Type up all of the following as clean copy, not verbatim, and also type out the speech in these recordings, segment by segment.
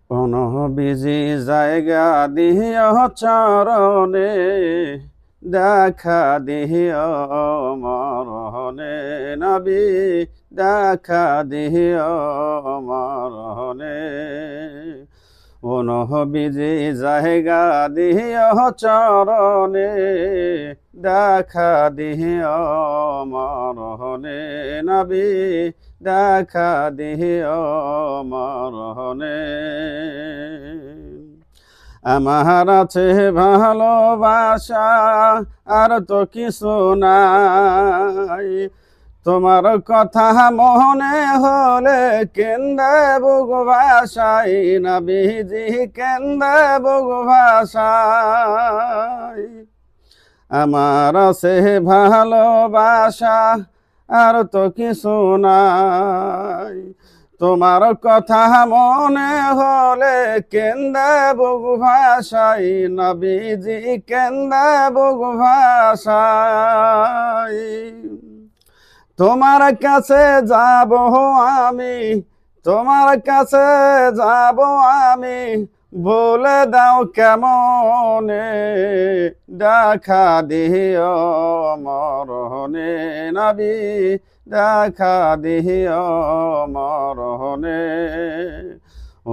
অনবিজি জায়গা দিও চরণে, দেখা দিও মরণে নবী, দেখা দিও মরণে। অনবিজি জায়গা দিও চরণে, দেখা দিও মরণে নবী, দেখা দিও মরণে। আমার আছে ভালোবাসা, আর তো কিছু নাই। তোমার কথা মনে হলে কেন্দে বুক ভাষাই নবীজি, কেন্দে বুক ভাষাই। আমার আছে ভালোবাসা, আর তো কিছু নাই। তোমার কথা মনে হলে কেন্দে বুক ভাষাই নবীজি, কেন্দে বুক ভাষাই। তোমার কাছে যাব আমি, তোমার কাছে যাব আমি, বলে দাও কেমনে, দেখা দিও মরণে নবী, দেখা দিও মরণে।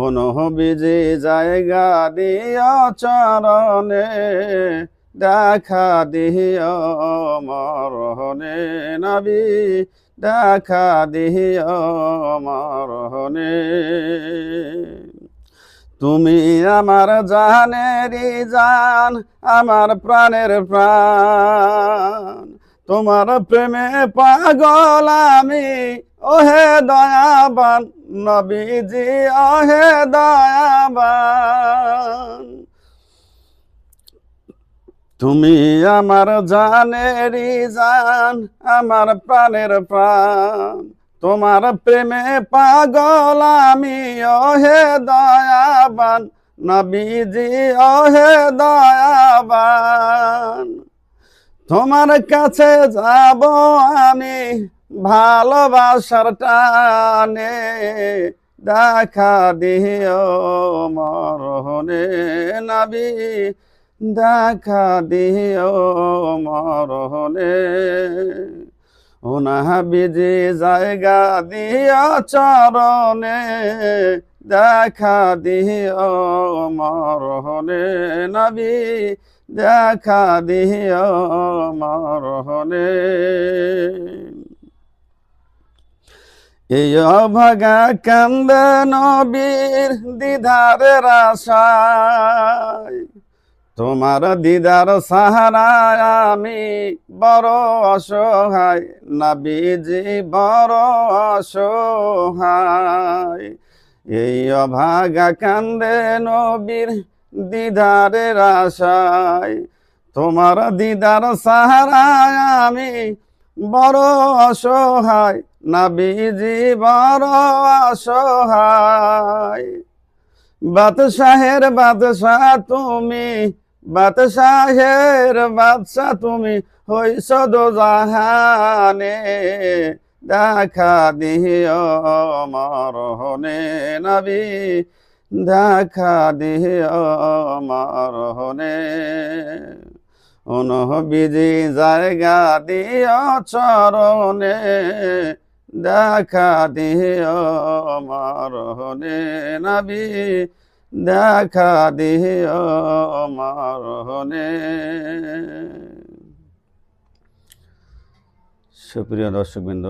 অনবিজি জায়গা দিও চরণে, দেখা দিও মরণে নবী, দেখা দিও মরণে। তুমি আমার জানেরই জান, আমার প্রাণের প্রাণ। তোমার প্রেমে পাগল আমি, ওহে দয়াবান নবীজি, ওহে দয়াবান। তুমি আমার জানেরই জান, আমার প্রাণের প্রাণ। তোমার প্রেমে পাগল আমি, ওহে দয়াবান নবীজি, ওহে দয়াবান। তোমার কাছে যাব আমি ভালোবাসার টানে, দেখা দিও মরণে নবী, দেখা দিও মরণে। অনবিজি জায়গা দিও চরণে, দেখা দিও মরণে নবী, দেখা দিও মরণে। এই অভাগা কান্দে নবীর দিদারের আশায়। তোমার দিদার সাহারায় আমি বড় অসহায় নবীজি, বড় অসহায়। এই অভাগা কান্দে নবীর দিদারের আশায়। তোমার দিদার সাহারায় আমি বড় অসহায় নবীজি, বড় অসহায়। বাদশাহের বাদশাহ তুমি, বাদশাহের বাদশাহ তুমি, হইছ দোজাহানে, দেখা দিও মরণে নবী, দেখা দিও মরণে। অনবিজি জায়গা দিও চরণে, দেখা দিও মরণে নবী, দেখা দিও মরণে। সুপ্রিয় দর্শকবৃন্দ,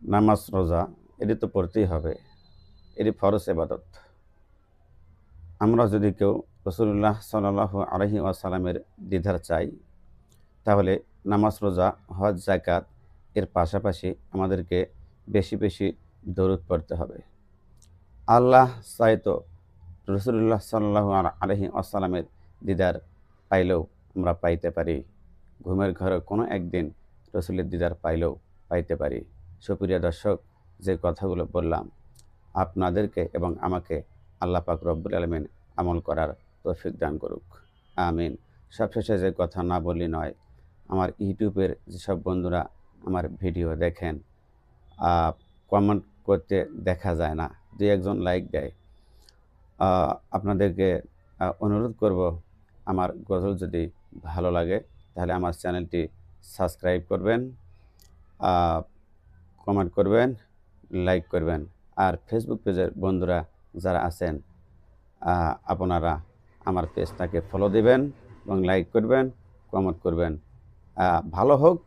নামাজ রোজা এটি তো পড়তেই হবে, এটি ফরজ ইবাদত। আমরা যদি কেউ রাসূলুল্লাহ সাল্লাল্লাহু আলাইহি ওয়াসাল্লামের দিদার চাই, তাহলে নামাজ রোজা হজ যাকাত এর পাশাপাশি আমাদেরকে বেশি বেশি দরুদ পড়তে হবে। আল্লাহ চাইতো রাসূলুল্লাহ সাল্লাল্লাহু আলাইহি ওয়াসাল্লামের দিদার পাইলেও আমরা পাইতে পারি, ঘুমের ঘরে কোনো একদিন রাসূলের দিদার পাইলেও পাইতে পারি। সুপ্রিয় দর্শক, যে কথাগুলো বললাম আপনাদেরকে এবং আমাকে আল্লাহ পাক রব্বুল আলামিন আমল করার তৌফিক দান করুক, আমিন। সবশেষে যে কথা না বললি নয়, আমার ইউটিউবের যেসব বন্ধুরা আমার ভিডিও দেখেন, কমেন্ট করতে দেখা যায় না, দুই একজন লাইক দেয়। আপনাদেরকে অনুরোধ করব, আমার গজল যদি ভালো লাগে তাহলে আমার চ্যানেলটি সাবস্ক্রাইব করবেন, কমেন্ট করবেন, লাইক করবেন। আর ফেসবুক পেজের বন্ধুরা যারা আছেন, আপনারা আমার পেজটাকে ফলো দিবেন এবং লাইক করবেন, কমেন্ট করবেন। ভালো হোক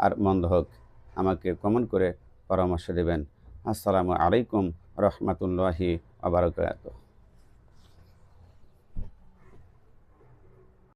আর মন্দ হোক আমাকে কমেন্ট করে পরামর্শ দেবেন। আসসালামু আলাইকুম রহমতুল্লাহি ওয়া বারাকাতুহু।